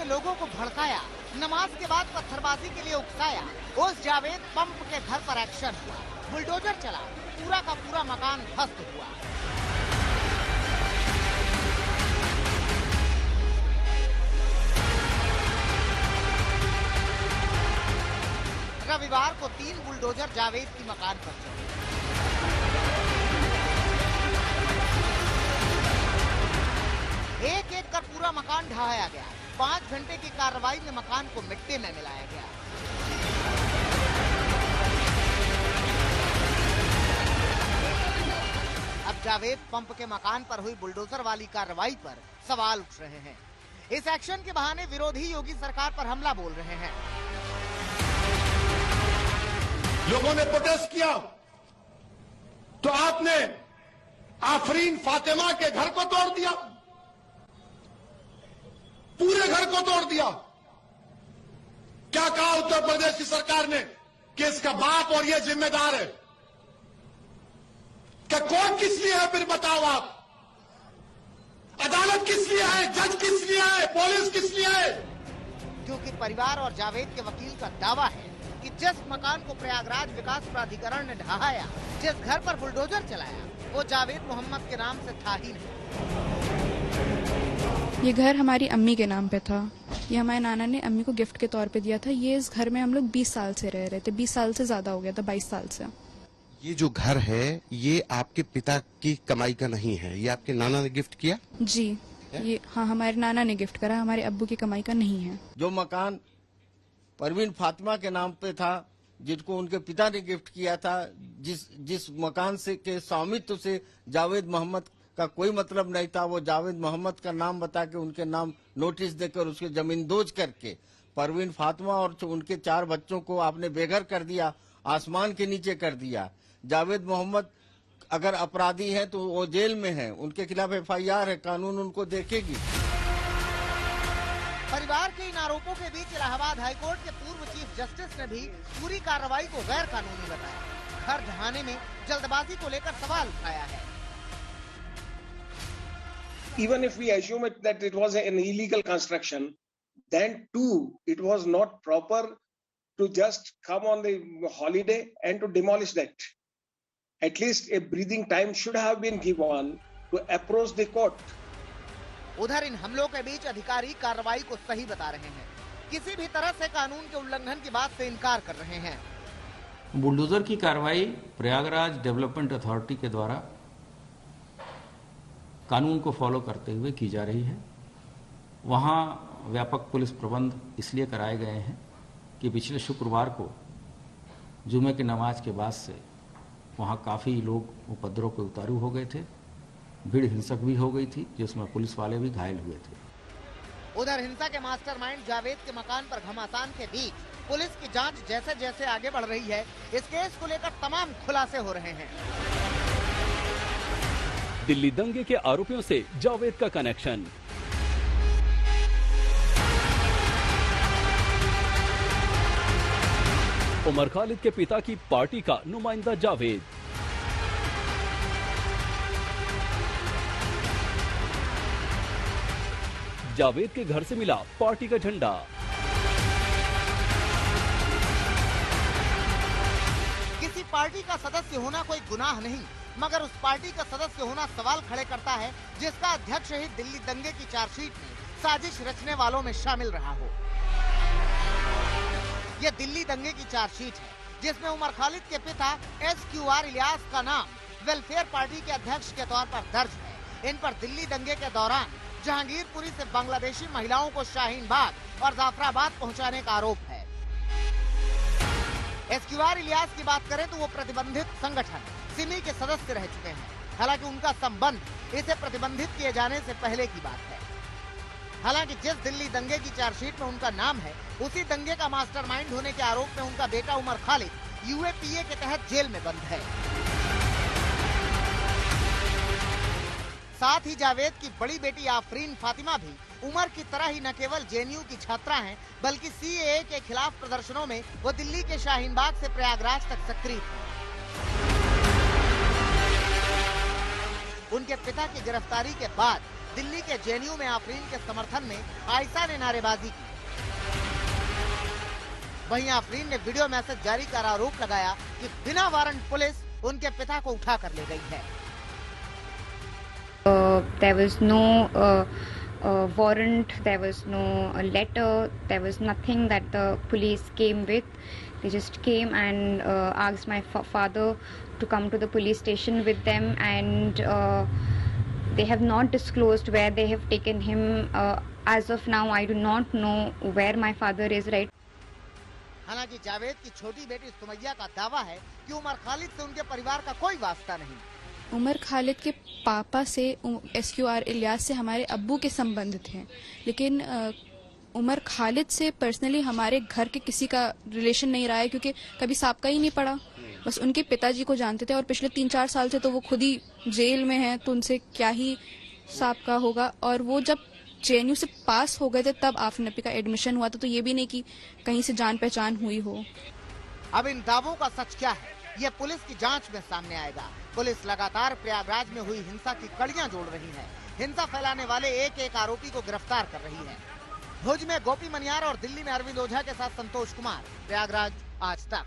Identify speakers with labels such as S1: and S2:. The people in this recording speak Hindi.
S1: लोगों को भड़काया, नमाज के बाद पत्थरबाजी के लिए उकसाया। उस जावेद पंप के घर पर एक्शन हुआ, बुलडोजर चला, पूरा का पूरा मकान ध्वस्त हुआ। रविवार को 3 बुलडोजर जावेद की मकान पर चले। एक एक कर पूरा मकान ढहाया गया। 5 घंटे की कार्रवाई में मकान को मिट्टी में मिलाया गया। अब जावेद पंप के मकान पर हुई बुलडोजर वाली कार्रवाई पर सवाल उठ रहे हैं। इस एक्शन के बहाने विरोधी योगी सरकार पर हमला बोल रहे हैं।
S2: लोगों ने प्रोटेस्ट किया तो आपने आफरीन फातिमा के घर को तोड़ दिया, पूरे घर को तोड़ दिया। क्या कहा उत्तर प्रदेश की सरकार ने कि इसका बाप और ये जिम्मेदार है? क्या कौन किस लिए है? फिर बताओ आप, अदालत किस लिए है? जज किस लिए है? पुलिस किस लिए है?
S1: क्योंकि परिवार और जावेद के वकील का दावा है कि जिस मकान को प्रयागराज विकास प्राधिकरण ने ढहाया, जिस घर पर बुलडोजर चलाया, वो जावेद मोहम्मद के नाम से था ही नहीं।
S3: ये घर हमारी अम्मी के नाम पे था। ये हमारे नाना ने अम्मी को गिफ्ट के तौर पे दिया था। ये इस घर में हम लोग 20 साल से रह रहे थे। 20 साल से ज्यादा हो गया था, 22 साल से।
S4: ये जो घर है ये आपके पिता की कमाई का नहीं है, ये आपके नाना ने गिफ्ट किया?
S3: जी, ये हाँ हमारे नाना ने गिफ्ट करा, हमारे अब्बू की कमाई का नहीं है।
S5: जो मकान परवीन फातिमा के नाम पे था, जिसको उनके पिता ने गिफ्ट किया था, जिस मकान से के स्वामित्व से जावेद मोहम्मद का कोई मतलब नहीं था, वो जावेद मोहम्मद का नाम बता के उनके नाम नोटिस देकर उसके जमींदोज करके परवीन फातिमा और उनके 4 बच्चों को आपने बेघर कर दिया, आसमान के नीचे कर दिया। जावेद मोहम्मद अगर अपराधी हैं तो वो जेल में हैं, उनके खिलाफ FIR है, कानून उनको देखेगी।
S1: परिवार के इन आरोपों के बीच इलाहाबाद हाईकोर्ट के पूर्व चीफ जस्टिस ने भी पूरी कार्रवाई को गैर कानूनी बताया। घर ढहाने में जल्दबाजी को लेकर सवाल उठाया है।
S6: Even if we assume that it was an illegal construction, then too it was not proper to just come on the holiday and to demolish that. At least a breathing time should have been given to approach the court.
S1: उधर इन हमलों के बीच अधिकारी कार्रवाई को सही बता रहे हैं, किसी भी तरह से कानून के उल्लंघन की बात से इनकार कर रहे हैं।
S7: बुलडोजर की कार्रवाई प्रयागराज डेवलपमेंट अथॉरिटी के द्वारा कानून को फॉलो करते हुए की जा रही है। वहाँ व्यापक पुलिस प्रबंध इसलिए कराए गए हैं कि पिछले शुक्रवार को जुमे की नमाज के बाद से वहाँ काफ़ी लोग उपद्रव के उतारू हो गए थे, भीड़ हिंसक भी हो गई थी, जिसमें पुलिस वाले भी घायल हुए थे।
S1: उधर हिंसा के मास्टरमाइंड जावेद के मकान पर घमासान के बीच पुलिस की जांच जैसे जैसे आगे बढ़ रही है, इस केस को लेकर तमाम खुलासे हो रहे हैं।
S8: दिल्ली दंगे के आरोपियों से जावेद का कनेक्शन। उमर खालिद के पिता की पार्टी का नुमाइंदा जावेद। जावेद के घर से मिला पार्टी का झंडा।
S1: किसी पार्टी का सदस्य होना कोई गुनाह नहीं, मगर उस पार्टी का सदस्य होना सवाल खड़े करता है जिसका अध्यक्ष ही दिल्ली दंगे की चार्जशीट में साजिश रचने वालों में शामिल रहा हो। यह दिल्ली दंगे की चार्जशीट है जिसमें उमर खालिद के पिता SQR इलियास का नाम वेलफेयर पार्टी के अध्यक्ष के तौर पर दर्ज है। इन पर दिल्ली दंगे के दौरान जहांगीरपुरी से बांग्लादेशी महिलाओं को शाहीन बाग और जाफराबाद पहुंचाने का आरोप है। SQR इलियास की बात करें तो वो प्रतिबंधित संगठन सिमी के सदस्य रह चुके हैं। हालांकि उनका संबंध इसे प्रतिबंधित किए जाने से पहले की बात है। हालांकि जिस दिल्ली दंगे की चार्जशीट में उनका नाम है, उसी दंगे का मास्टरमाइंड होने के आरोप में उनका बेटा उमर खालिद UAPA के तहत जेल में बंद है। साथ ही जावेद की बड़ी बेटी आफरीन फातिमा भी उमर की तरह ही न केवल JNU की छात्रा हैं, बल्कि CAA के खिलाफ प्रदर्शनों में वो दिल्ली के शाहीन बाग से प्रयागराज तक सक्रिय थी। उनके पिता की गिरफ्तारी के बाद दिल्ली के जेएनयू में आफरीन के समर्थन में आयशा ने नारेबाजी की। वहीं आफरीन ने वीडियो मैसेज जारी कर आरोप लगाया कि बिना वारंट पुलिस उनके पिता को उठा कर ले गई है।
S9: There was no warrant, there was no letter, there was nothing that the police came with. They just came and asked my father to come to the police station with them, and they have not disclosed where they have taken him. As of now, I do not know where my father is right.
S1: हालांकि जावेद की छोटी बेटी सुमैया का दावा है कि उमर खालिद से उनके परिवार का कोई वास्ता नहीं।
S3: उमर खालिद के पापा से SQR इलियास से हमारे अब्बू के संबंध थे, लेकिन उमर खालिद से पर्सनली हमारे घर के किसी का रिलेशन नहीं रहा है, क्योंकि कभी साबका ही नहीं पड़ा। बस उनके पिताजी को जानते थे और पिछले 3-4 साल से तो वो खुद ही जेल में हैं, तो उनसे क्या ही साबका होगा। और वो जब जेएनयू से पास हो गए थे तब आफरीन अपी का एडमिशन हुआ था, तो ये भी नहीं कि कहीं से जान पहचान हुई हो।
S1: अब इन दावों का सच क्या है, ये पुलिस की जांच में सामने आएगा। पुलिस लगातार प्रयागराज में हुई हिंसा की कड़ियां जोड़ रही है, हिंसा फैलाने वाले एक आरोपी को गिरफ्तार कर रही है। भुज में गोपी मनियार और दिल्ली में अरविंद ओझा के साथ संतोष कुमार, प्रयागराज, आज तक।